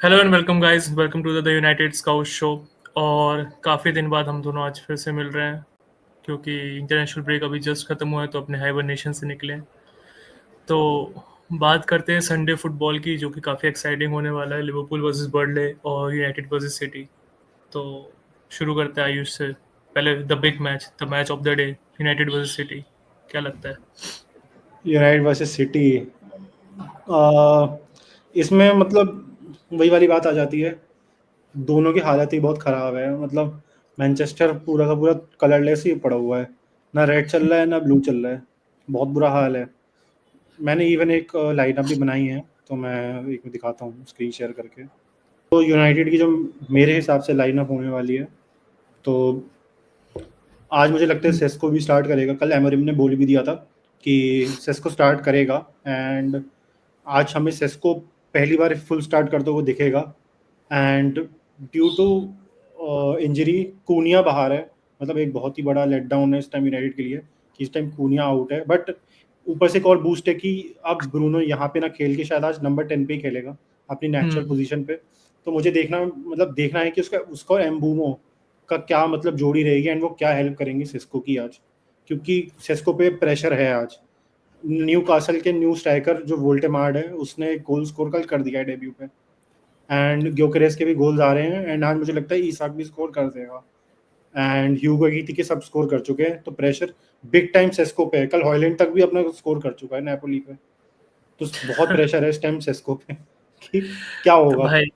Hello and welcome guys, welcome to the united scout show. और काफ़ी दिन बाद हम दोनों आज फिर से मिल रहे हैं क्योंकि इंटरनेशनल ब्रेक अभी जस्ट खत्म हुआ है, तो अपने हाइबरनेशन से निकले हैं। तो बात करते हैं संडे फुटबॉल की, जो कि काफ़ी एक्साइटिंग होने वाला है। लिवरपूल वर्सेस बर्नले और यूनाइटेड वर्सेस सिटी। तो शुरू करते हैं आयुष से। पहले the big match, the match of the day, United versus city. क्या लगता है? United versus city. इसमें मतलब वही वाली बात आ जाती है। दोनों की हालत ही बहुत ख़राब है। मतलब मैनचेस्टर पूरा का पूरा कलरलेस ही पड़ा हुआ है। ना रेड चल रहा है ना ब्लू चल रहा है। बहुत बुरा हाल है। मैंने इवन एक लाइनअप भी बनाई है, तो मैं एक दिखाता हूँ स्क्रीन शेयर करके। तो यूनाइटेड की जो मेरे हिसाब से लाइनअप होने वाली है, तो आज मुझे लगता है सेस्को भी स्टार्ट करेगा। कल एमरिम ने बोल भी दिया था कि सेस्को स्टार्ट करेगा, एंड आज हमें सेस्को पहली बार फुल स्टार्ट करते हुए दिखेगा। And due to injury Cunha बाहर है। मतलब एक बहुत ही बड़ा लेट डाउन है इस टाइम यूनाइटेड के लिए कि इस टाइम कूनिया आउट है। बट ऊपर से एक और बूस्ट है कि अब ब्रूनो यहाँ पे ना खेल के शायद आज नंबर 10 पे ही खेलेगा, अपनी नेचुरल हम्म। पोजीशन पे। तो मुझे देखना है कि उसका उसका और एम्बूमो का क्या मतलब जोड़ी रहेगी, एंड वो क्या हेल्प करेंगे सेस्को की आज, क्योंकि सेस्को पे प्रेशर है आज। न्यू कासल के न्यू स्ट्राइकर जो वोल्टेमार्ड है, उसने गोल स्कोर कल कर दिया है डेब्यू पे। एंड ग्योकेरेस के भी गोल्स आ रहे हैं, एंड आज मुझे लगता है ईसाक भी स्कोर कर देगा। एंड ह्यूगो एकिटी के सब स्कोर कर चुके हैं, तो प्रेशर बिग टाइम सेस्को पे है। कल हॉयलैंड तक भी अपना स्कोर कर चुका है नेपोली पे। तो बहुत प्रेशर है इस टाइम सेस्को पे कि क्या तो होगा। भाई,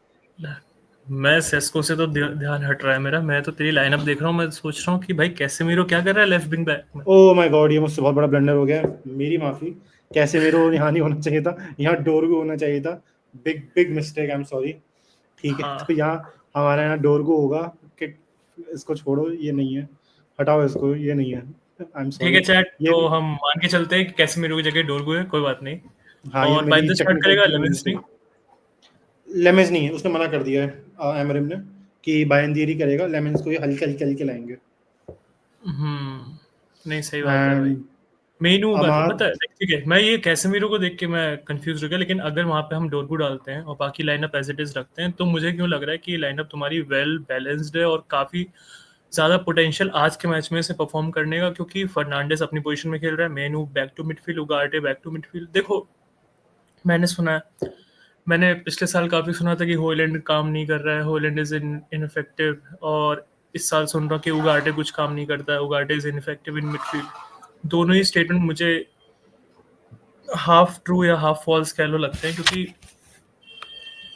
मैं सेस्को से तो ध्यान हट रहा है मेरा। मैं तो तेरी लाइनअप देख रहा हूँ, मैं सोच रहा हूँ कि भाई कैसेमीरो क्या कर रहा है लेफ्ट विंग बैक में। ओ माय गॉड, ये मुझसे बहुत बड़ा ब्लंडर हो गया। मेरी माफी। कैसे मेरे यहाँ नहीं होना चाहिए था, यहाँ डोरगू होना चाहिए था। Big big mistake, I am sorry. ठीक है, तो हाँ, यहाँ हमारे यहाँ डोरगू होगा कि इसको छोड़ो, ये नहीं है। हटाओ इसको, ये नहीं है। आई एम ठीक है सॉरी। चैट, ये तो हम मान के चलते हैं कि कैसेमीरो की जगह डोरगू है, कोई बात नहीं। हाँ, ये और मेरी बाइंदर स्टार्ट टेक्निकल करेगा ये मेरी लेविंस मिस्टेक नहीं। है। लेमेंस नहीं है, उसने मना कर दिया है एमरिम ने कि बायंदीरी करेगा। लेमेंस को ये हल्के हल्के हल्के लाएंगे। नहीं, सही बात है भाई। एंड मेनू अमाद। पता है, देख, ठीक है, मैं ये कैसेमीरो को देख के मैं कंफ्यूज हो गया, लेकिन अगर वहां पे हम डोरगू डालते हैं और बाकी लाइनअप एज इट इज रखते हैं, तो मुझे क्यों लग रहा है कि लाइनअप तुम्हारी वेल बैलेंस्ड है और काफी ज्यादा पोटेंशियल आज के मैच में से परफॉर्म करने का, क्योंकि फर्नांडिस अपनी पोजीशन में खेल रहा है, Mainoo back to midfield, Ugarte back to midfield. देखो, मैंने सुना है, मैंने पिछले साल काफी सुना था कि होयलैंड काम नहीं कर रहा है, होयलैंड इज इनफेक्टिव। और इस साल सुन रहा हूँ कि उगार्टे कुछ काम नहीं करता है, Ugarte is ineffective in midfield. दोनों ही स्टेटमेंट मुझे हाफ ट्रू या हाफ फॉल्स कह लो लगते हैं, क्योंकि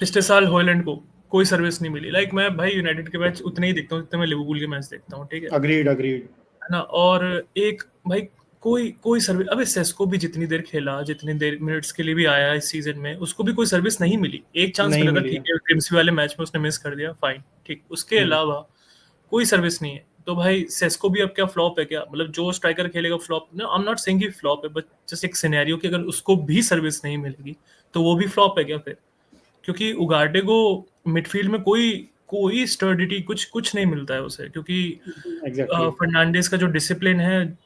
पिछले साल हॉयलैंड को कोई सर्विस नहीं मिली। लाइक मैं भाई यूनाइटेड के मैच उतने ही देखता हूँ जितने मैं लिवरपूल के मैच देखता हूँ, ठीक है अग्रीड अग्रीड। ना। और एक भाई, कोई कोई सर्विस, अबे सेस्को भी जितनी देर खेला, जितनी देर मिनट्स के लिए भी आया इस सीजन में, उसको भी कोई सर्विस नहीं मिली। एक चांस नहीं मिला था, मिली ठीक है। है, क्रिम्सी वाले मैच में उसने मिस कर दिया, फाइन, ठीक। उसके अलावा कोई सर्विस नहीं है। तो भाई सेस्को भी अब क्या फ्लॉप है क्या? मतलब जो स्ट्राइकर खेलेगा flop, no I am not saying कि फ्लॉप है, बट जस्ट एक सिनेरियो कि अगर उसको भी सर्विस नहीं मिलेगी तो वो भी फ्लॉप है क्या फिर? क्योंकि उगार्टे को मिडफील्ड में कोई कोई स्टर्डिटी कुछ कुछ नहीं मिलता है उसे, क्योंकि एग्जैक्टली। फर्नांडिस का जो डिसिप्लिन है,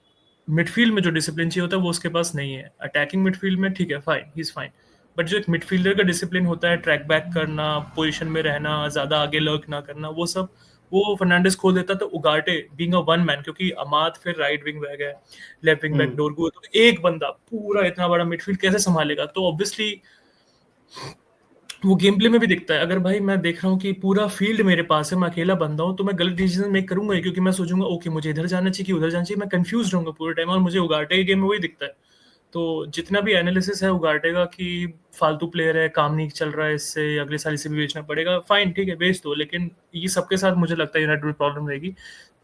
मिडफील्ड में जो डिसिप्लिन चाहिए होता है वो उसके पास नहीं है। अटैकिंग मिडफील्ड में ठीक है, fine, he is fine. But जो एक मिडफील्डर का डिसिप्लिन होता है, ट्रैक बैक करना, पोजीशन में रहना, ज्यादा आगे लर्क ना करना, वो सब वो फर्नांडिस खो देता। तो Ugarte being a one man, क्योंकि अमाद फिर राइट विंग बैक है, लेफ्ट विंग बैक हम्म डोरगू है, तो एक बंदा पूरा इतना बड़ा मिडफील्ड कैसे संभालेगा? तो ऑब्वियसली वो गेम प्ले में भी दिखता है। अगर भाई मैं देख रहा हूँ कि पूरा फील्ड मेरे पास है, मैं अकेला बंदा हूँ, तो मैं गलत डिसीजन मेक करूंगा ही, क्योंकि मैं सोचूंगा ओके मुझे इधर जाना चाहिए कि उधर जाना चाहिए, मैं कंफ्यूज रहूंगा पूरे टाइम। और मुझे उगार्टे के गेम में वही दिखता है। तो जितना भी एनालिसिस है उगार्टे का कि फालतू प्लेयर है, काम नहीं चल रहा है इससे, अगले साल इसे भी बेचना पड़ेगा, फाइन, ठीक है, बेच दो। लेकिन ये सबके साथ मुझे लगता है यूनाइटेड में प्रॉब्लम रहेगी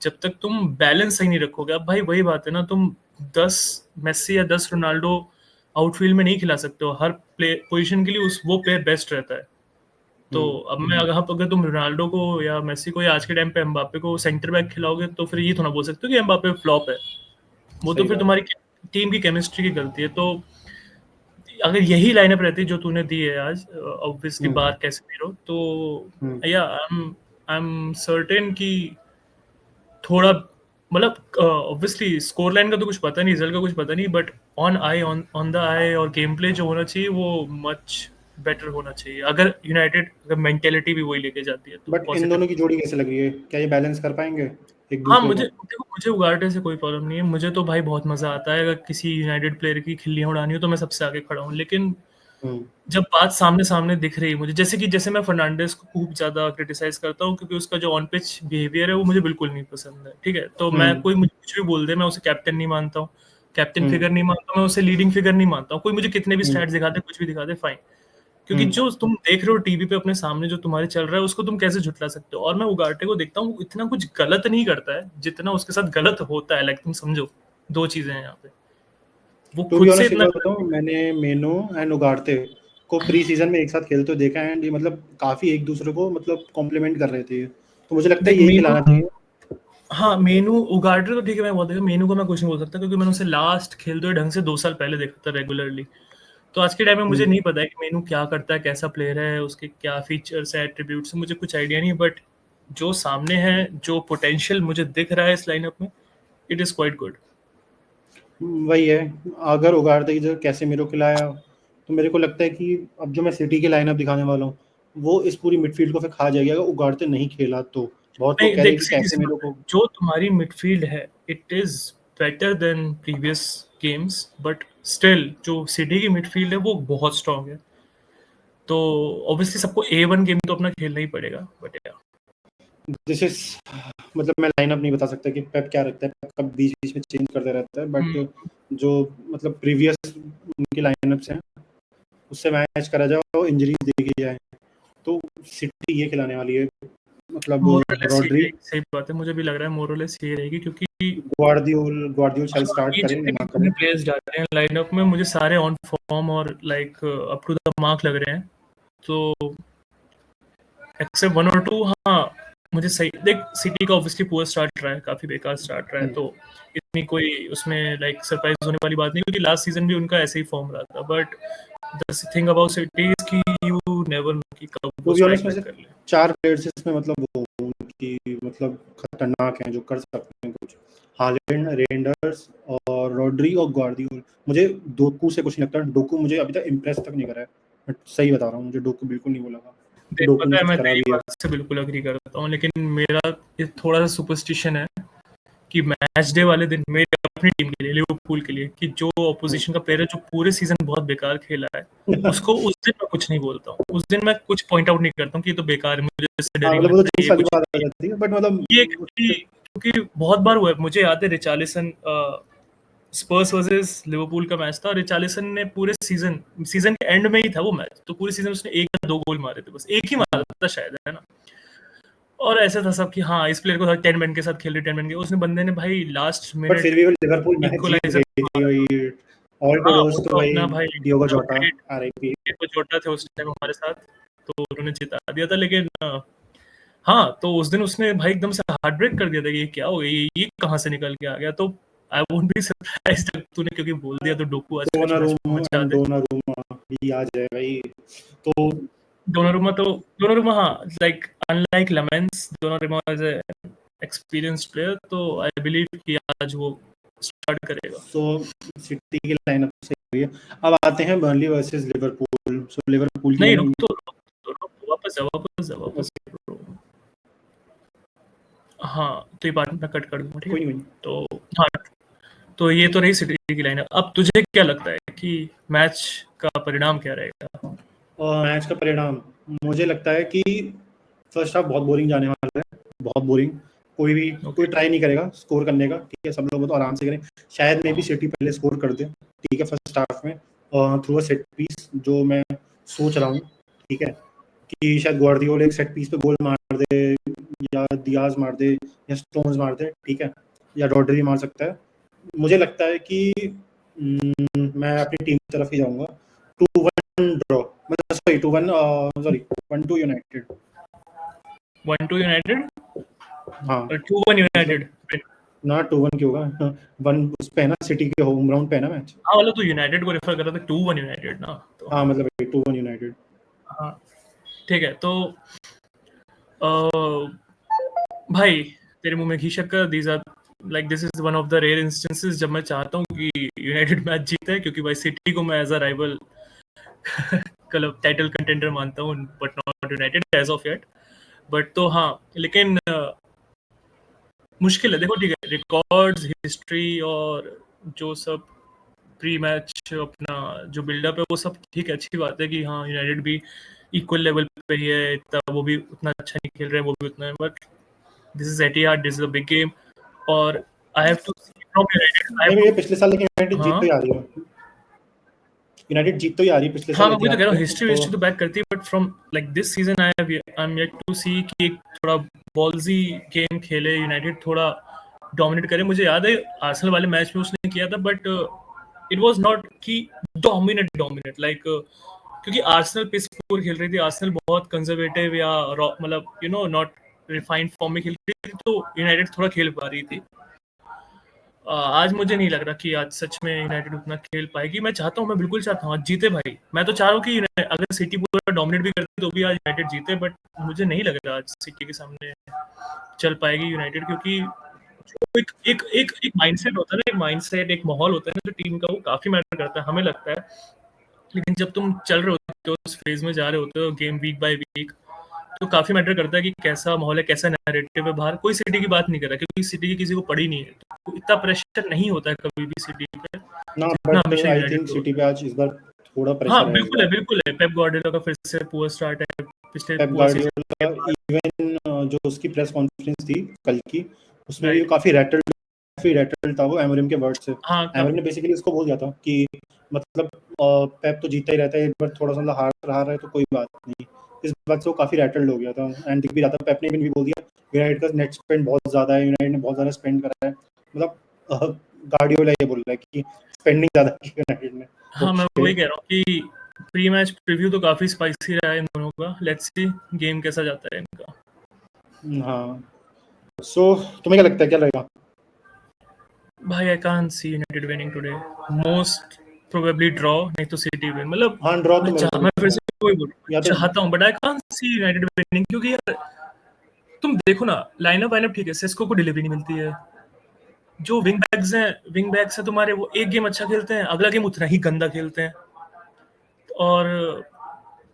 जब तक तुम बैलेंस सही नहीं रखोगे। अब भाई वही बात है ना, तुम 10 मेस्सी या 10 रोनाल्डो आउटफील्ड में नहीं खिला सकते हो। हर प्ले पोजीशन के लिए उस वो प्लेयर बेस्ट रहता है। तो हम्म अब मैं अगर तुम रोनाल्डो को या मेसी को या आज के टाइम पे एम्बापे को सेंटर बैक खिलाओगे, तो फिर ये तो ना बोल सकते हो कि एम्बापे फ्लॉप है। वो तो सही फिर बात तुम्हारी है। टीम की केमिस्ट्री की गलती है। तो अगर यही लाइनअप रहती जो तूने दी है आज, ऑब्वियसली हम्म बाहर कैसे भी रहो, हम्म तो या आई एम सर्टेन कि थोड़ा, मतलब ऑब्वियसली स्कोर लाइन का तो कुछ पता नहीं, रिजल्ट का कुछ पता नहीं, but on eye, on on the eye और गेम प्ले जो होना चाहिए वो मच बेटर होना चाहिए, अगर यूनाइटेड अगर मेंटेलिटी भी वही लेके जाती है तो बट इन पॉजिटिव। दोनों की जोड़ी कैसे लग रही है? क्या ये बैलेंस कर पाएंगे एक हाँ, दूसरे मुझे को? देखो, मुझे उगार्टे से कोई प्रॉब्लम नहीं है, मुझे तो भाई बहुत मजा आता है, अगर किसी यूनाइटेड प्लेयर की खिल्लियां उड़ानी हो तो मैं सबसे आगे खड़ा हूँ, लेकिन हम्म जब बात सामने सामने दिख रही है मुझे, जैसे मैं फर्नांडिस को खूब ज्यादा क्रिटिसाइज करता हूँ क्योंकि उसका जो ऑन पिच बिहेवियर है वो मुझे बिल्कुल नहीं पसंद है, ठीक है, तो मैं हम्म कोई मुझे कुछ भी बोल दे मैं उसे कैप्टन नहीं मानता हूँ, कैप्टन हम्म फिगर नहीं मानता हूँ, मैं उसे लीडिंग फिगर नहीं मानता हूँ, कोई मुझे कितने भी हम्म स्टैट्स दिखा दे, कुछ भी दिखा दे, फाइन, क्योंकि हम्म जो तुम देख रहे हो टीवी पे अपने सामने जो तुम्हारे चल रहा है उसको तुम कैसे झुटला सकते हो, और मैं उगार्टे को देखता हूँ इतना कुछ गलत नहीं करता है जितना उसके साथ गलत होता है, लाइक तुम समझो, दो चीजें हैं यहाँ पे, वो टू बी खुद से ऑनेस्ट एक इतना बात गलत बताऊं, नहीं करता। मैंने मेनो एंड उगारते को प्री सीजन में एक साथ खेलते हुए देखा है, एंड ये मतलब काफी एक दूसरे को मतलब कॉम्प्लीमेंट कर रहे थे, तो मुझे लगता है देख यही मेनू, खिलाना चाहिए। हाँ मेनू उगार्टे तो ठीक है, मैं बहुत देखा, मेनू को मैं कुछ नहीं बोल सकता क्योंकि मैंने उसे लास्ट खेलते हुए ढंग से 2 साल पहले देखा था रेगुलरली, तो आज के टाइम में मुझे हम्म नहीं पता है कि मेनू क्या करता है, कैसा प्लेयर है, उसके क्या फीचर्स है, एट्रीब्यूट्स, मुझे कुछ आइडिया नहीं, बट जो सामने है, जो पोटेंशियल मुझे दिख रहा है इस लाइनअप में, इट इज क्वाइट गुड। वही है, अगर उगारते की जगह कैसेमीरो खिलाया तो मेरे को लगता है कि अब जो मैं सिटी की लाइनअप दिखाने वाला हूँ वो इस पूरी मिडफील्ड को फिर खा जाएगी अगर उगारते नहीं खेला तो। बहुत लोग नहीं कह रहे हैं देख, कि सीधी सी कैसेमीरो बात है, को। जो तुम्हारी मिडफील्ड है it is better than previous games, but still जो सिटी की मिडफील्ड है वो बहुत स्ट्रांग है, तो ऑब्वियसली सबको A1 गेम तो अपना खेलना ही पड़ेगा, बट या दिस इज मतलब मैं लाइनअप नहीं बता सकता कि पेप क्या रखता है, पेप कब बीच बीच में चेंज करते रहता है, बट जो मतलब प्रीवियस उनकी लाइनअप्स हैं उससे मैच करा जाए और इंजरीज देखी जाए तो सिटी ये खिलाने वाली है, मतलब मोरलेस ही रॉड्री, रहेगी, सही बात है, मुझे भी लग रहा है मोरलेस ही रहेगी क्योंकि ग्वार्डियोल शायद हाँ, स्टार्ट ये करे जितने या भी ना तुमने करे। प्लेयर्स डाले हैं लाइनअप में मुझे सारे ऑन फॉर्म और like up to the mark लग रहे हैं, तो एक्सेप्ट वन और टू, हाँ मुझे सही देख, सिटी का ऑब्वियसली पुअर स्टार्ट रहा है, काफी बेकार स्टार्ट रहा है, हम्म, तो इतनी कोई उसमें लाइक सरप्राइज होने वाली बात नहीं क्योंकि लास्ट सीजन भी उनका ऐसे ही फॉर्म रहा था, but the thing about city is कि यू नेवर नो कि कब टू वो बी स्ट्राइक ऑनेस्ट में बैक से कर ले। 4 प्लेयर्स इसमें मतलब वो उनकी मतलब खतरनाक हैं जो कर सकते हैं कुछ, हालैंड, रेंडर्स और रॉड्री और ग्वार्डियोल। मुझे डोकू से कुछ नहीं लगता, डोकू मुझे अभी तक इम्प्रेस तक नहीं करा है, बट सही बता रहा हूँ, मुझे डोकू बिल्कुल नहीं बोला कि देख डोकू ने पता है, कुछ मैं करा तेरी भी है। बात से बिल्कुल अग्री करता हूँ, लेकिन मेरा ये थोड़ा सा सुपरस्टिशन है कि मैच डे वाले दिन मेरी अपनी टीम के लिए, लिवरपूल के लिए, कि जो ऑपोजिशन का प्लेयर है जो पूरे सीजन बहुत बेकार खेला है, उसको उस दिन मैं कुछ नहीं बोलता हूँ, उस दिन मैं कुछ पॉइंट आउट नहीं करता हूँ कि ये तो बेकार है, मुझे इससे डर हाँ ही नहीं मतलब वो तो लगता, जिंक्स ये वाली कुछ बात आ नहीं है। जाती है, बट मतलब ये क्योंकि बहुत बार हुआ है, मुझे याद है रिचार्लिसन स्पर्स वर्सेस लिवरपूल का मैच था, रिचार्लिसन ने पूरे सीजन के एंड में ही था वो मैच, तो पूरे सीजन उसने 1 या 2 गोल मारे थे, बस एक ही मारा था शायद, है ना, और ऐसा था सब कि हाँ इस प्लेयर को 10 मैन के साथ खेल रहे, 10 मैन के, उसने बंदे ने भाई लास्ट बट फिर मिनट भी वो लिवरपूल मैच जीत इक्वलाइजर गई थी मारा। वही। ऑल हाँ कुडोस वो टू तो भाई अपना भाई डियोगो जोटा, ग्रेट, आरआईपी। वो छोटा थे उस टाइम हमारे साथ, तो उन्होंने जिता दिया था, लेकिन हाँ तो उस दिन उसने भाई एकदम से हार्ट ब्रेक कर दिया था कि ये क्या हो गया, ये कहाँ से निकल के आ गया, तो आई वोंट बी सरप्राइज्ड अगर तूने क्योंकि बोल दिया तो डोकू आज कुछ मैच में डोनारूमा मचा एंड दे। डोनारूमा भी आ जाए भाई तो। डोनारुमा हाँ, like unlike Lammens, Donnarumma is a experienced player, तो आई बिलीव कि आज वो स्टार्ट करेगा। सो सिटी की लाइनअप सही हुई है। अब आते हैं बर्नली वर्सेस लिवरपूल। सो लिवरपूल की नहीं रुक लाइनअप तो, वापस जा। हाँ तो ये बात मैं कट कर दूंगा, ठीक है, कोई नहीं। तो हाँ, तो ये तो रही सिटी की लाइनअप, अब तुझे क्या लगता है कि मैच का परिणाम क्या रहेगा? और मैच का परिणाम मुझे लगता है कि फर्स्ट हाफ बहुत बोरिंग जाने वाला है, बहुत बोरिंग। कोई ओके। ट्राई नहीं करेगा स्कोर करने का, ठीक है, सब लोग तो आराम से करें। शायद मे भी सिटी पहले स्कोर कर दे, ठीक है, फर्स्ट हाफ में थ्रू अ सेट पीस, जो मैं सोच रहा हूँ, ठीक है, कि शायद ग्वार्डियोल एक सेट पीस पे गोल मार दे, या दियाज मार दे, या स्टोन्स मार दे, ठीक है, या रॉड्री मार सकता है। मुझे लगता है कि मैं अपनी टीम की तरफ ही जाऊंगा, 2-1 ड्रॉ, मतलब सॉरी 2-1, सॉरी 1-2 यूनाइटेड। 1-2 यूनाइटेड, हाँ 2-1 मतलब यूनाइटेड। ना 2-1 क्यों होगा, 1 उस पे है ना, सिटी के होम ग्राउंड पे है ना मैच। हाँ मतलब तो यूनाइटेड को रेफर कर रहा था, 2-1 यूनाइटेड ना, तो हाँ हाँ। मतलब 2-1 यूनाइटेड। हाँ ठीक है, तो भाई तेरे मुंह में घी शक्कर, these are like this is one of the rare instances जब मैं चाहता हूँ कि यूनाइटेड मैच जीते, क्योंकि भाई सिटी को मैं as a rival club title contender मानता हूँ, but not united as of yet. But तो हाँ, लेकिन मुश्किल है। देखो ठीक है, रिकॉर्ड्स, हिस्ट्री और जो सब प्री मैच अपना जो बिल्डअप है वो सब ठीक है, अच्छी बात है कि हाँ यूनाइटेड भी इक्वल लेवल पे ही है, इतना वो भी उतना अच्छा नहीं खेल रहे हैं, वो भी उतना है, but this is Etihad, this is a big game, और I have to from United, I नहीं हैव ये टू। पिछले साल लेकिन यूनाइटेड जीत तो हाँ ही आ रही है, यूनाइटेड जीत तो ही आ रही है पिछले हाँ, साल मैं वही तो एतिहाद कह रहा हूँ, पे हिस्ट्री तो। हिस्ट्री तो बैक करती है, but from like this season I am yet to see कि एक थोड़ा बॉल्जी गेम खेले यूनाइटेड, थोड़ा डोमिनेट करे। मुझे याद है आर्सेनल वाले मैच में उसने किया था, बट इट वाज नॉट कि डोमिनेट डोमिनेट लाइक, क्योंकि आर्सेनल पिच पूर खेल रही थी, आर्सेनल बहुत कंजर्वेटिव या मतलब नॉट रिफाइंड फॉर्म में खेल रही थी, तो यूनाइटेड थोड़ा खेल पा रही थी। आज मुझे नहीं लग रहा कि आज सच में यूनाइटेड उतना खेल पाएगी। मैं चाहता हूँ, मैं बिल्कुल चाहता हूँ आज जीते भाई। मैं तो चाह रहा हूँ कि अगर सिटी पूरा डोमिनेट भी करती तो भी आज यूनाइटेड जीते, बट मुझे नहीं लग रहा आज सिटी के सामने चल पाएगी यूनाइटेड, क्योंकि जो एक एक एक एक माइंडसेट होता है ना, एक माइंडसेट, एक माहौल होता है ना जो टीम का, वो काफी मैटर करता है, हमें लगता है। लेकिन जब तुम चल रहे होते हो, उस फेज में जा रहे होते हो गेम वीक बाय वीक, तो काफी मैटर करता है कि कैसा माहौल है, कैसा नैरेटिव है बाहर। कोई सिटी की बात नहीं कर रहा, क्योंकि सिटी की किसी को पड़ी नहीं है, तो इतना प्रेशर नहीं होता है कभी भी सिटी पे ना, जितना बट हमेशा आई यूनाइटेड थिंक पे सिटी होता पे है। आज इस बार थोड़ा हाँ प्रेशर है इस बिल्कुल है, बार। बिल्कुल है। पेप गार्डियोला का फिर से पुअर स्टार्ट है, पिछले पेप पुअर सीजन के गार्डियोला बाद। इवन जो उसकी प्रेस कॉन्फ्रेंस थी कल की, उसमें भी राइट। काफी रैटल्ड था वो एमरिम के वर्ड से। हाँ एमरिम ने बेसिकली इसको बोल दिया था कि मतलब पेप तो जीतता ही रहता है, एक बार थोड़ा सा मतलब हार रहा है तो कोई बात नहीं। इस बात से वो काफी रैटल्ड हो गया था, एंड दिख भी रहा था। पेप ने भी बोल दिया यूनाइटेड का नेट स्पेंड बहुत ज्यादा है, यूनाइटेड ने बहुत ज्यादा स्पेंड करा है, मतलब गार्डियोला ये बोल रहा है कि स्पेंडिंग ज्यादा की यूनाइटेड ने। हाँ, मैं ओके। वही कह रहा हूँ कि प्री मैच प्रीव्यू तो काफी स्पाइसी रहा है इन दोनों का। लेट्स सी गेम कैसा जाता है इनका। हाँ, सो तुम्हें क्या लगता है क्या लगेगा? भाई I can't C United winning today, most probably draw, नहीं तो सिटी विन। मतलब हाँ, ड्रॉ तो मेरे को भी मैं फिर लगता से है, वही बोल या तो चाहता हूँ, but I can't C United winning, क्योंकि यार तुम देखो ना, लाइनअप वाइनअप ठीक है, सेस्को को डिलीवरी नहीं मिलती है। जो विंग बैग्स हैं तुम्हारे, वो एक गेम अच्छा खेलते हैं, अगला गेम उतना ही गंदा खेलते हैं। और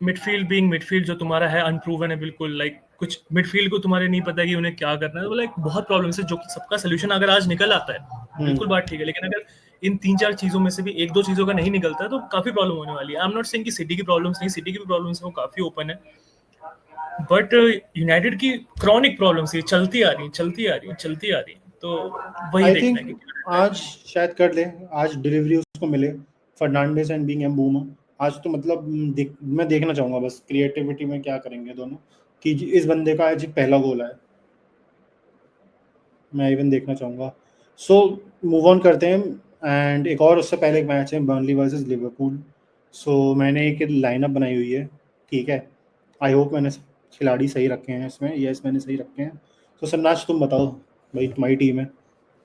मिडफील्ड बीइंग मिडफील्ड जो तुम्हारा है अनप्रूवन है बिल्कुल, लाइक कुछ मिडफील्ड को तुम्हारे नहीं पता कि उन्हें क्या करना है, तो लाइक बहुत प्रॉब्लम्स है, जो कि सबका सोल्यूशन अगर आज निकल आता है बिल्कुल बात ठीक है, लेकिन अगर इन 3-4 चीजों में से भी एक दो चीजों का नहीं निकलता है तो काफी प्रॉब्लम होने वाली है। आई एम नॉट सेइंग कि सिटी की प्रॉब्लम्स नहीं, सिटी की भी प्रॉब्लम्स है, वो काफी ओपन है, बट यूनाइटेड की क्रॉनिक प्रॉब्लम्स ये चलती आ रही हैं, चलती आ रही हैं, चलती आ रही हैं, तो वही आई देखना थिंक है कि क्या होता है। आज शायद कर ले, आज डिलीवरी उसको मिले, फर्नांडिस एंड बिंग एम्बूमा। आज तो मतलब मैं देखना चाहूंगा बस क्रिएटिविटी में क्या करेंगे दोनों, कि इस बंदे का आज पहला गोल है, मैं इवन देखना चाहूंगा। सो मूव ऑन करते हैं, एंड एक और उससे पहले एक मैच है बर्नली वर्सेस लिवरपूल। सो मैंने एक लाइनअप बनाई हुई है, ठीक है। आई होप मैंने खिलाड़ी सही रखे हैं इसमें, यस मैंने सही रखे हैं। तो सन्नाज तुम बताओ भाई, तुम्हारी टीम है,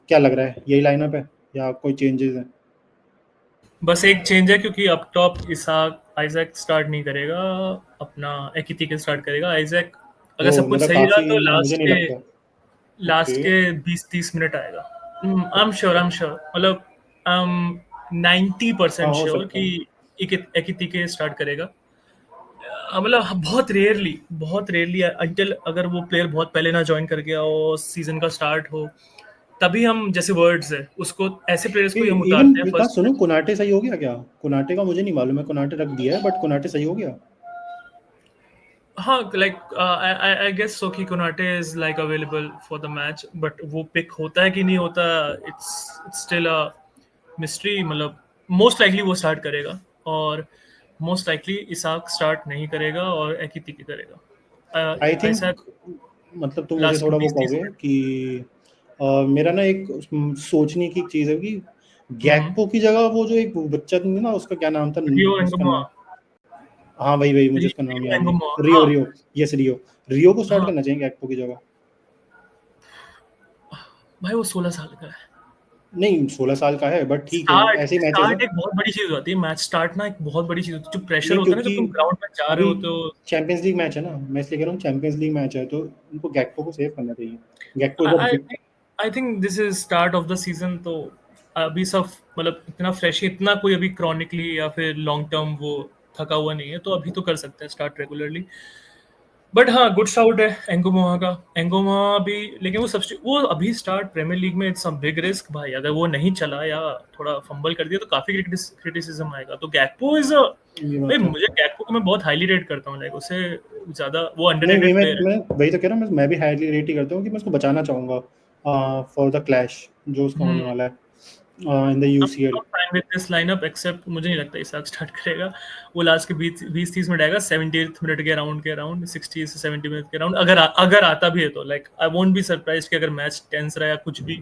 क्या लग रहा है यही लाइनअप है या कोई चेंजेस हैं? बस एक चेंज है, क्योंकि up top Isak Isaac start नहीं करेगा, अपना एकितिके स्टार्ट करेगा। आइजैक अगर वो सब कुछ मतलब सही रहा काफी, तो मुझे नहीं लगता। ओके। लास्ट के 20-30 मिनट आएगा। आई एम श्योर, मतलब आई एम हाँ 90% हो श्योर सकता कि है। एकितिके स्टार्ट करेगा। मतलब बहुत रेयरली अंटिल अगर वो प्लेयर बहुत पहले ना ज्वाइन कर गया हो, सीजन का स्टार्ट हो, तभी हम जैसे वर्ड्स है उसको, ऐसे प्लेयर्स को ही हम इवन उतारते हैं एक बात फर्स्ट। सुनो, कोनाटे सही हो गया क्या? कोनाटे का मुझे नहीं मालूम है, कोनाटे रख दिया है बट कोनाटे सही हो गया? हाँ, लाइक आई गेस सो कि Konate is like available for the match, but वो पिक होता है कि नहीं होता, इट्स स्टिल अ मिस्ट्री। मतलब मोस्ट लाइकली वो स्टार्ट करेगा, और मोस्ट लाइकली इसाक स्टार्ट नहीं करेगा और एकितिके करेगा। आई ऐसा थिंक मतलब तुम मुझे लास्ट के थोड़ा वो 20-30 कहोगे मिनट। कि मेरा ना एक सोचने की चीज़ है कि हम्म। गैकपो की जगह वो जो एक बच्चा था ना, उसका क्या नाम था, रियो उसका एंगुमा। नाम, हाँ वही वही, मुझे उसका नाम रियो याद नहीं। एंगुमा, रियो हाँ। रियो, यस रियो। रियो को स्टार्ट हाँ करना चाहिए गैकपो की जगह। भाई, वो 16 साल का है। नहीं 16 साल का है बट ठीक है, स्टार्ट ऐसे ही मैचेस है। स्टार्ट एक बहुत बड़ी चीज होती है, मैच स्टार्ट ना एक बहुत बड़ी चीज होती है, जो प्रेशर नहीं होता है ना क्योंकि जब तुम ग्राउंड में जा रहे अभी होते हो। चैंपियंस लीग मैच है ना, मैं इसलिए कह रहा हूँ चैंपियंस लीग मैच है तो उनको गैकपो को सेव करना चाहिए। Gakpo is a I big. I think this is start of the season, तो अभी सब मतलब इतना फ्रेश, इतना कोई अभी क्रॉनिकली या फिर लॉन्ग टर्म वो थका हुआ नहीं है, तो अभी तो कर सकते हैं स्टार्ट रेगुलरली। बट हाँ, गुड शाउट है एंगोमोहा का। एंगोमोहा भी, लेकिन वो अभी स्टार्ट प्रीमियर लीग में, इट्स अ बिग रिस्क भाई। अगर वो नहीं चला या थोड़ा फंबल कर दिया तो काफी क्रिटिसिज्म आएगा। तो गैक्पो इज ये भाई, बात है। मुझे गैक्पो को मैं बहुत हाईली रेट करता हूँ, लाइक उसे ज्यादा, वो नहीं वही अंडररेटेड प्लेयर है। मैं वही तो कह रहा हूँ, मैं भी हाईली रेट ही करता हूँ कि मैं उसको बचाना चाहूंगा फॉर द क्लैश जो उसका होने वाला है in the UCL. Fine with this lineup, except मुझे नहीं लगता इसाक स्टार्ट करेगा। वो लास्ट के 20-30 मिनट आएगा, 70th मिनट के अराउंड 60 से 70 मिनट के अराउंड। अगर आता भी है तो like I won't be surprise कि अगर मैच टेंस रहा या कुछ भी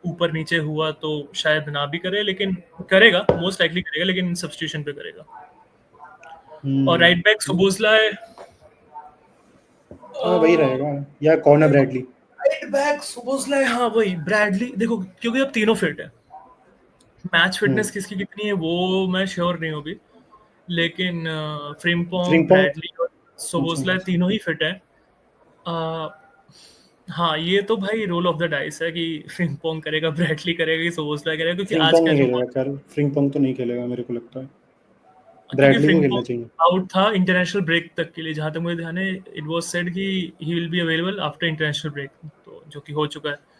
ऊपर नीचे हुआ तो शायद ना भी करे, लेकिन करेगा, मोस्ट लाइकली करेगा, लेकिन सब्स्टिट्यूशन पे करेगा। और राइट बैक सुबोसलाय, हाँ वही रहेगा, या कॉर्नर ब्रैडली। राइट बैक सुबोसलाय, हाँ वही ब्रैडली। देखो क्योंकि अब तीनों फिट है, मैच फिटनेस किसकी कितनी है वो मैं श्योर नहीं हूँ अभी, लेकिन फ्रिम्पोंग, फ्रिंगपोंग। ब्रैडली और सोबोसलाय तीनों ही फिट हैं। अ, हाँ, ये तो भाई रोल ऑफ द डाइस है कि फ्रिम्पोंग करेगा, ब्रैडली करेगा कि सोबोसलाय करेगा, क्योंकि आज फ्रिंगपोंग का नहीं जो खेलेगा खैर, फ्रिंगपोंग तो नहीं खेलेगा मेरे को लगता है, क्योंकि ब्रैडली को खेलना फ्रिम्पोंग चाहिए। आउट था इंटरनेशनल ब्रेक तक के लिए, जहां तक मुझे ध्यान है इट वाज सेड कि he will be available after international break, तो जो कि हो चुका है।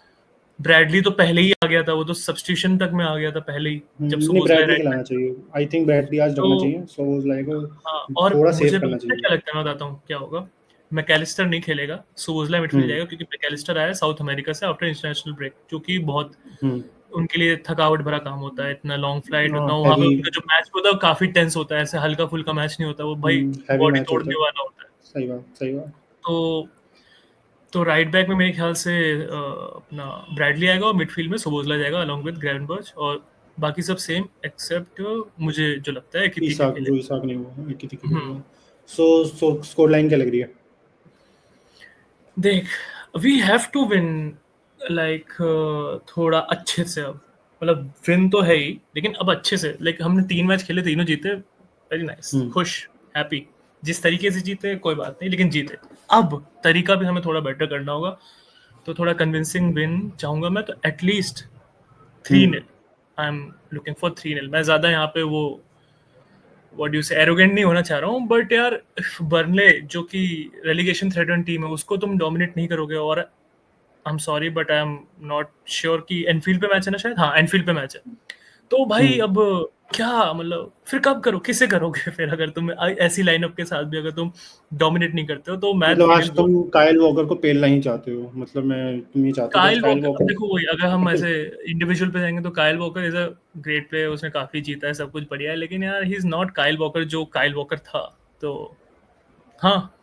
ब्रैडली तो पहले ही आ गया था, वो तो सब्स्टिट्यूशन तक में आ गया था पहले ही, जब नहीं सोबोसलाय ब्रैडली राइट खिलाना बैक था। चाहिए, आई थिंक ब्रैडली आज तो रखना चाहिए, सो वो लाइक हाँ, और थोड़ा सेव मुझे करना पता है चाहिए। क्या लगता है, मैं बताता हूँ क्या होगा। मैकेलिस्टर नहीं खेलेगा, सोबोसलाय मिडफील्ड हम्म जाएगा, क्योंकि मैकेलिस्टर आया साउथ अमेरिका से आफ्टर इंटरनेशनल ब्रेक, जो कि बहुत हम्म उनके लिए थकावट भरा काम होता है, इतना लॉन्ग फ्लाइट, हाँ उतना वहाँ पे हैवी, उनका जो मैच होता है वो काफी टेंस होता है, ऐसे हल्का फुल्का मैच नहीं होता, वो भाई हैवी बॉडी मैच होता तोड़ने है। वाला होता है। सही बात, सही बात। तो राइट बैक में मेरे ख्याल से अपना ब्रैडली आएगा, और मिडफील्ड में सोबोसलाय जाएगा अलॉन्ग विद ग्रेवेनबर्च, और बाकी सब सेम एक्सेप्ट मुझे जो लगता है कितिका इसाक, जो खेलेगा। इसाक नहीं हुआ एक ही हम्म, खेलेगा। सो स्कोर लाइन क्या लग रही है? देख, we have to win, like थोड़ा अच्छे से अब, मतलब विन तो है ही, लेकिन अब अच्छे से, लाइक हमने 3 मैच खेले, तीनों जीते, वेरी नाइस, हम्म खुश, हैप्पी। जिस तरीके से जीते कोई बात नहीं, लेकिन जीते। अब तरीका भी हमें थोड़ा बेटर करना होगा, तो थोड़ा कन्विंसिंग विन चाहूंगा मैं, तो at least 3-0। Hmm I am looking for 3-0। मैं ज्यादा यहाँ पे वो व्हाट यू से एरोगेंट नहीं होना चाह रहा हूँ, बट यार बर्नले जो कि रेलिगेशन थ्रेटन टीम है, उसको तुम डोमिनेट नहीं करोगे, और I am sorry but I am not sure कि एनफील्ड पे मैच है ना, शायद हाँ एनफील्ड पे मैच है। तो भाई हम्म अब क्या मतलब, फिर कब करो, किसे करोगे फिर, अगर तुम ऐसी लाइनअप के साथ भी अगर तुम डोमिनेट नहीं करते हो, तो मैच मतलब आज फीलिंग वो। तुम काइल वॉकर को पेलना ही चाहते हो, मतलब मैं तुम ये चाहते हो कि आज काइल काइल वॉकर, अब वॉकर। देखो वही, अगर हम ऐसे इंडिविजुअल पे जाएंगे तो Kyle walker is a great player, उसने काफी जीता है, सब कुछ बढ़िया है, लेकिन यार he is not Kyle walker जो काइल वॉकर था। तो हाँ,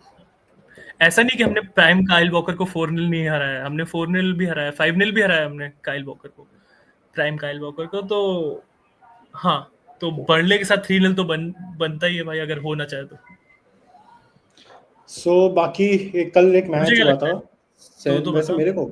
ऐसा नहीं कि हमने प्राइम काइल वॉकर को 4-0 नहीं हराया, हमने 4-0 भी हराया, 5-0 भी हराया हमने काइल वॉकर को, प्राइम काइल वॉकर को। तो हाँ, तो बर्नले के साथ 3-0 तो बनता ही है भाई, अगर होना चाहे तो। सो बाकी कल एक मुझे मैच क्या हुआ लगता था, है, तो वैसे बता।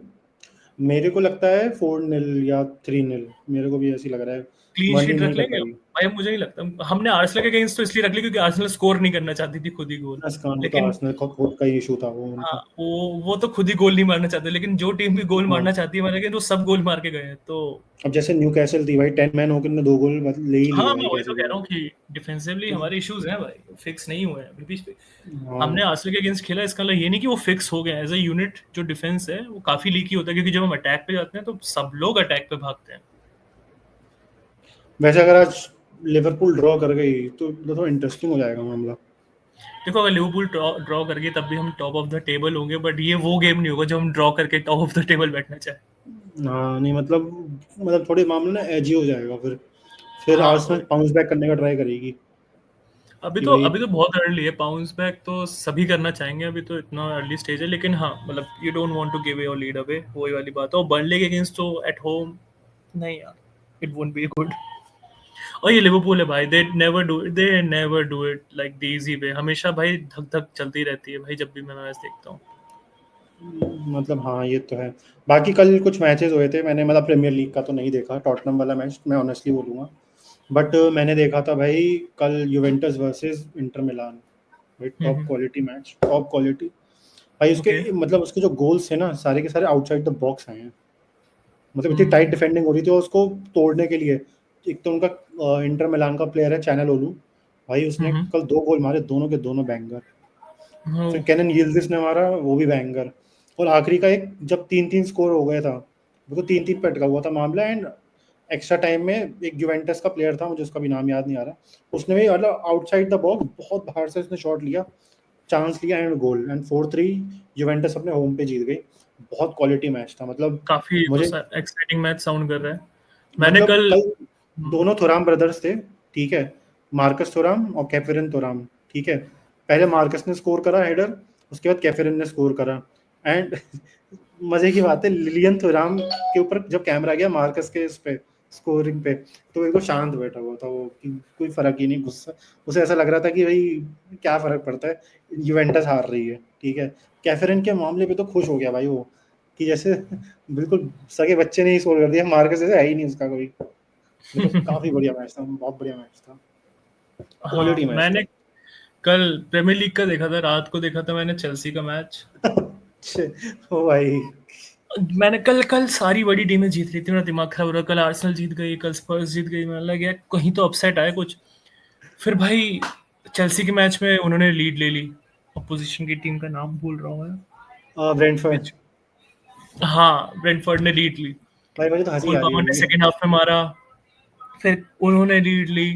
मेरे को लगता है 4-0 या 3-0, मेरे को भी ऐसी लग रहा है, क्लीन वन शीट नहीं रख कर लेंगे पाएगी। भाई, मुझे नहीं लगता। हमने आर्सेनल के अगेंस्ट तो इसलिए रख ली क्योंकि आर्सेनल स्कोर नहीं करना चाहती थी खुद ही गोल, अस्कान को तो लेकिन आर्सेनल का खुद का ही इशू था वो हाँ, उनका। वो तो खुद ही गोल नहीं मारना चाहते, लेकिन जो टीम भी गोल हाँ, मारना चाहती है हमारे, तो सब गोल मार के गए हैं। तो अब जैसे न्यू कैसल थी भाई, 10 मैन होकर ने 2 गोल ले ही हाँ, लिए मैं भाई, वही कैसे तो भी कह रहा हूँ करके। कि डिफेंसिवली तो हमारे इश्यूज हैं भाई, फिक्स नहीं हुए हैं अभी भी। हाँ, हमने आर्सेनल के अगेंस्ट खेला, इसका मतलब ये नहीं कि वो फिक्स हो गए। एज अ यूनिट जो डिफेंस है वो काफी लीकी होता है, क्योंकि जब हम अटैक पे जाते हैं तो सब लोग अटैक पे भागते हैं। वैसे अगर आज लिवरपूल ड्रॉ कर गई तो थोड़ा इंटरेस्टिंग हो जाएगा मामला। देखो, अगर लिवरपूल ड्रॉ करके तब भी हम टॉप ऑफ द टेबल होंगे, बट ये वो गेम नहीं होगा जो हम ड्रॉ करके टॉप ऑफ द टेबल बैठना चाहे। हाँ नहीं मतलब थोड़ी मामला ना एजी हो जाएगा फिर हाँ आर्सेनल वही। बाउंस बैक करने का ट्राई करेगी कि भाई। अभी तो बहुत अर्ली है, बाउंस बैक तो सभी करना चाहेंगे, अभी तो इतना अर्ली स्टेज है, लेकिन हाँ मतलब you don't want to give your lead away, वही वाली बात है। और बर्नले के अगेंस्ट तो एट होम नहीं यार, इट वोंट बी गुड। और ये लिवरपूल है भाई, they never do it like the easy way, हमेशा भाई धक धक चलती रहती है भाई, जब भी मैं मैच देखता हूँ। मतलब हाँ ये तो है। बाकी कल कुछ मैचेस हुए थे, मैंने मतलब प्रीमियर लीग का तो नहीं देखा, टॉटनम वाला मैच मैं ऑनेस्टली बोलूँगा, बट मैंने देखा था भाई कल यूवेंटस वर्सेस इंटर मिलान, भाई top quality match, top quality भाई। ओके। उसके मतलब उसके जो गोल्स थे ना, सारे के सारे आउटसाइड द बॉक्स आए हैं, मतलब इतनी टाइट डिफेंडिंग हो रही थी, और उसको तोड़ने के लिए एक तो उनका इंटर मिलान का प्लेयर है चैनल ओलू, भाई उसने कल 2 गोल मारे, दोनों के दोनों बैंगर। फिर हम्म, केनन यिल्दिज ने मारा, वो भी बैंगर। और आखिरी का एक जब 3-3 स्कोर हो गया था, वो 3-3 पे अटका हुआ था मामला, एंड एक्स्ट्रा टाइम में एक यूवेंटस का प्लेयर था, मुझे उसका भी नाम याद नहीं आ रहा, उसने भी मतलब आउटसाइड द बॉक्स बहुत बाहर से उसने शॉट लिया, चांस लिया एंड गोल, एंड 4-3 यूवेंटस अपने होम पे जीत गई। बहुत क्वालिटी मैच था, मतलब काफी तो मुझे एक्साइटिंग मैच साउंड कर रहा है। मैंने मतलब कल कल दोनों थोराम ब्रदर्स थे, ठीक है, मार्कस थोराम और कैफरिन थोराम, ठीक है। पहले मार्कस ने स्कोर करा हेडर, उसके बाद कैफरिन ने स्कोर करा, एंड मजे की बात है, लिलियन थोराम के ऊपर जब कैमरा गया मार्कस के इस पे स्कोरिंग पे, तो बिल्कुल शांत बैठा हुआ था वो, कि कोई फर्क ही नहीं, गुस्सा, उसे ऐसा लग रहा था कि भाई क्या फर्क पड़ता है, यूवेंटस हार रही है, ठीक है। कैफरिन के मामले पे तो खुश हो गया भाई वो, कि जैसे बिल्कुल सगे बच्चे ने ही स्कोर कर दिया, मार्कस जैसे है ही नहीं उसका कोई। मतलब काफी बढ़िया मैच था, बहुत बढ़िया मैच था, हाँ, क्वालिटी मैच मैंने था। कल प्रीमियर लीग का देखा था, रात को देखा था मैंने चेल्सी का मैच। ओ भाई, मैंने कल कल सारी बड़ी टीमें जीत रही थी, मेरा दिमाग खराब हो रहा, कल आर्सेनल जीत गई, कल स्पर्स जीत गई, मैंने लगा यार कहीं तो अपसेट आए कुछ। फिर भाई चेल्सी के मैच में उन्होंने लीड ले ली, अपोजिशन की टीम का नाम भूल रहा हूँ मैं। ब्रेंटफोर्ड। Which- हाँ, ब्रेंटफोर्ड ने लीड ली, भाई मुझे तो हंसी कोल आ रही है पामर ने अभी। सेकंड हाफ में मारा, फिर उन्होंने लीड ली।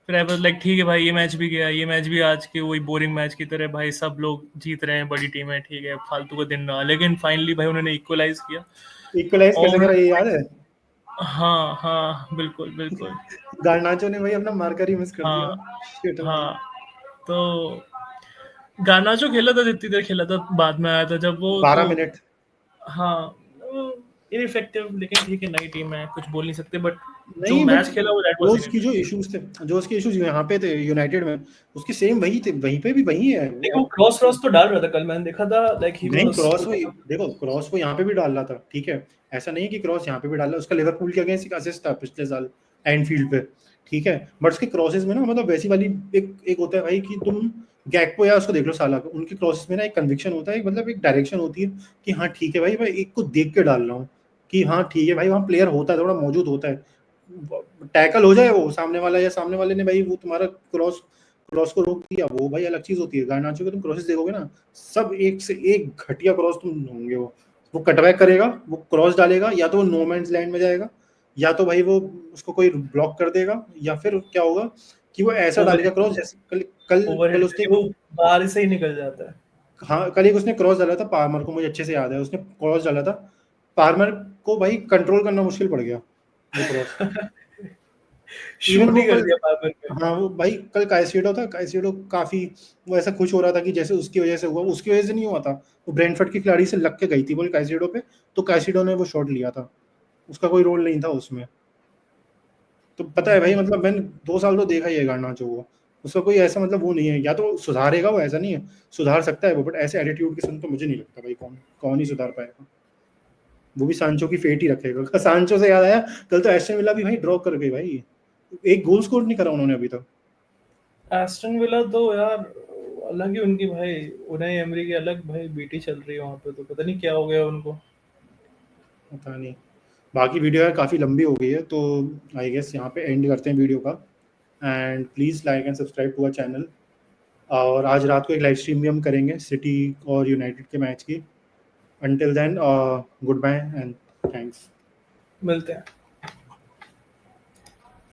फिर आई वाज लाइक ठीक है भाई, ये मैच भी गया, ये मैच भी आज के वही बोरिंग मैच की तरह, भाई सब लोग जीत रहे हैं, बड़ी टीम है, ठीक है, फालतू का दिन रहा, लेकिन फाइनली भाई उन्होंने इक्वलाइज किया। इक्वलाइज कैसे और करा ये याद है? हाँ हाँ, बिल्कुल बिल्कुल। गार्नाचो ने भाई अपना मार्कर ही मिस कर हाँ दिया। शिट भाई। हाँ, तो गानाचो खेला था जितनी देर खेला था, बाद में आया था जब वो तो। 12 मिनट। हाँ, इनइफेक्टिव, लेकिन ठीक है, नई टीम है, कुछ बोल नहीं सकते, बट जो नहीं बट मैच खेला वो दैट जो वाज उसकी जो इनइफेक्टिव। इश्यूज थे, जो उसके इश्यूज यहाँ पे थे यूनाइटेड में, उसकी सेम वही थे, वहीं पे भी वही है वो देखो अब। क्रॉस क्रॉस तो डाल रहा था, कल मैंने देखा था, लाइक ही नहीं वाज क्रॉस वो, पुटिंग देखो क्रॉस वो यहाँ पे भी डाल रहा था, ठीक है, ऐसा नहीं है कि क्रॉस यहाँ पे भी डाल रहा है, उसका लिवरपूल के अगेंस्ट एक असिस्ट था पिछले साल एनफील्ड पे, ठीक है। बट उसके क्रॉसेस में ना, मतलब वैसी वाली एक एक होता है भाई कि तुम गैक्पो या उसको देख लो साला को, उनके क्रॉसेस में ना एक कन्विक्शन होता है, मतलब एक डायरेक्शन होती है कि हाँ ठीक है भाई, मैं एक को देख के डाल रहा हूँ, कि हाँ ठीक है भाई, वहाँ प्लेयर होता है, थोड़ा मौजूद होता है, टैकल हो जाए वो सामने वाला या सामने वाले ने भाई वो तुम्हारा क्रॉस क्रॉस को रोक दिया, वो भाई अलग चीज होती है। गार्नाचो के तुम क्रॉसेस देखोगे ना, सब एक से एक घटिया क्रॉस तुम होंगे, वो कटबैक करेगा, वो क्रॉस डालेगा, या तो वो नो मैंस लैंड में जाएगा, या तो भाई वो उसको कोई ब्लॉक कर देगा, या फिर क्या होगा कि वो ऐसा डालेगा क्रॉस, ओवरहेड, जैसे कल कल कल ओवरहेड उसने, वो बाहर से ही निकल जाता है। हाँ कल एक उसने क्रॉस डाला था पार्मर को, मुझे अच्छे से याद है, उसने क्रॉस डाला था, पार्मर को भाई कंट्रोल करना मुश्किल पड़ गया वो क्रॉस। इवन शूट वो ही कर कल, दिया बाबर पे। हाँ वो भाई कल काइसेडो था, काइसेडो काफी वो ऐसा खुश हो रहा था कि जैसे उसकी वजह से हुआ, उसकी वजह से नहीं हुआ था, वो ब्रेंटफोर्ड की खिलाड़ी से लग के गई थी बोल काइसेडो पे, तो काइसेडो ने वो शॉट लिया था, उसका कोई रोल नहीं था उसमें। तो पता है भाई, मतलब मैंने 2 साल तो देखा ही है गार्नाचो को, उसका कोई ऐसा मतलब वो नहीं है, या तो सुधारेगा वो, ऐसा नहीं है, सुधार सकता है वो, बट ऐसे एटीट्यूड के संग तो मुझे नहीं लगता भाई कौन कौन ही सुधार पाएगा। वो भी सांचो की फेट ही रखेगा। सांचो से याद आया, कल तो एस्टन विला भी भाई ड्रॉ कर गई भाई, एक गोल स्कोर नहीं करा उन्होंने अभी तक। एस्टन विला तो यार अलग ही उनकी भाई, उनाई एमरी की अलग भाई बीटी चल रही है वहां पे, तो पता नहीं क्या हो गया उनको। पता नहीं। बाकी वीडियो यार काफ़ी लंबी हो गई है, तो आई गेस यहाँ पे एंड करते हैं वीडियो का, and please like and subscribe to our channel. और आज रात को एक लाइव स्ट्रीम भी हम करेंगे सिटी और यूनाइटेड के मैच की। Until then goodbye and thanks. मिलते हैं।